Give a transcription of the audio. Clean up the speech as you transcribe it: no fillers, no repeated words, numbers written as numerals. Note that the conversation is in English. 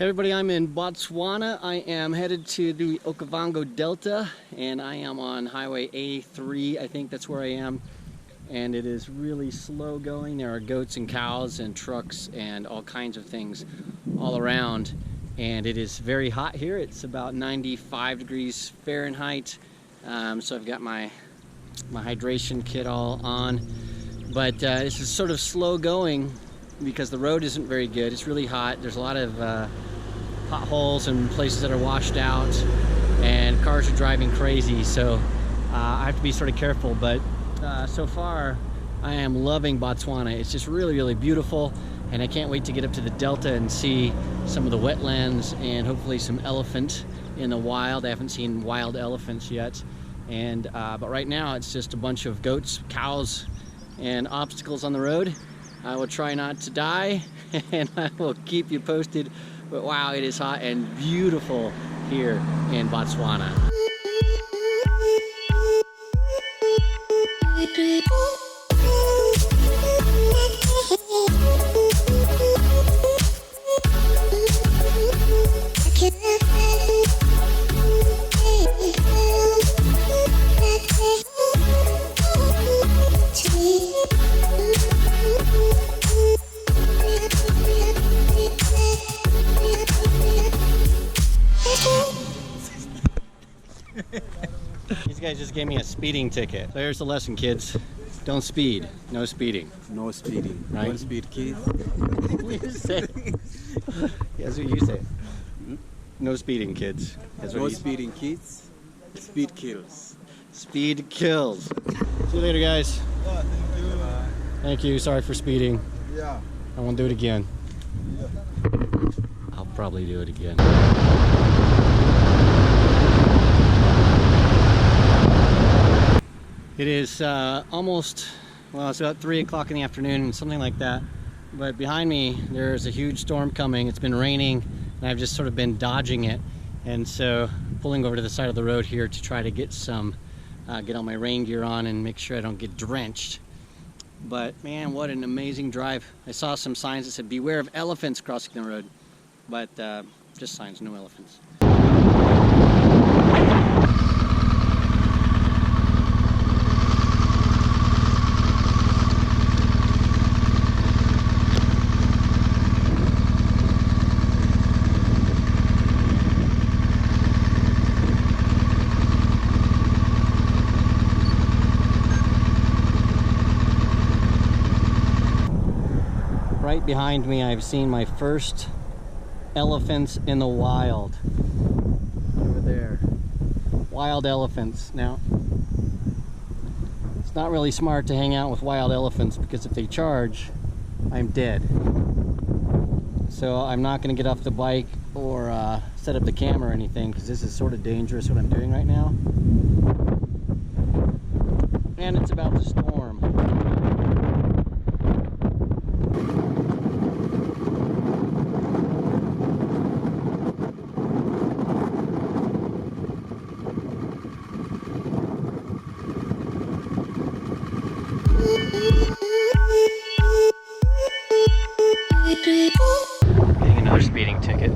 Hey everybody, I'm in Botswana. I am headed to the Okavango Delta and I am on Highway A3. I think that's where I am. And it is really slow going. There are goats and cows and trucks and all kinds of things all around. And it is very hot here. It's about 95 degrees Fahrenheit. So I've got my hydration kit all on. But this is sort of slow going because the road isn't very good. It's really hot. There's a lot of potholes and places that are washed out, and cars are driving crazy. So I have to be sort of careful. But so far, I am loving Botswana. It's just really, really beautiful, and I can't wait to get up to the Delta and see some of the wetlands and hopefully some elephant in the wild. I haven't seen wild elephants yet, and but right now it's just a bunch of goats, cows, and obstacles on the road. I will try not to die, and I will keep you posted. But wow, it is hot and beautiful here in Botswana. These guys just gave me a speeding ticket. So here's the lesson, kids. Don't speed. No speeding. No speeding. Right? Don't speed, kids. You say. That's what you say. No speeding, kids. That's No what speeding, kids. Speed kills. Speed kills. See you later, guys. Yeah, thank you. Thank you. Sorry for speeding. Yeah. I won't do it again. Yeah. I'll probably do it again. It is almost, well, it's about 3 o'clock in the afternoon, something like that. But behind me, there's a huge storm coming. It's been raining, and I've just sort of been dodging it. And so pulling over to the side of the road here to try to get some, get all my rain gear on and make sure I don't get drenched. But man, what an amazing drive. I saw some signs that said, beware of elephants crossing the road. But just signs, no elephants. Right behind me, I've seen my first elephants in the wild. Over there. Wild elephants. Now, it's not really smart to hang out with wild elephants because if they charge, I'm dead. So I'm not going to get off the bike or set up the camera or anything because this is sort of dangerous what I'm doing right now. And it's about to storm. Getting another speeding ticket.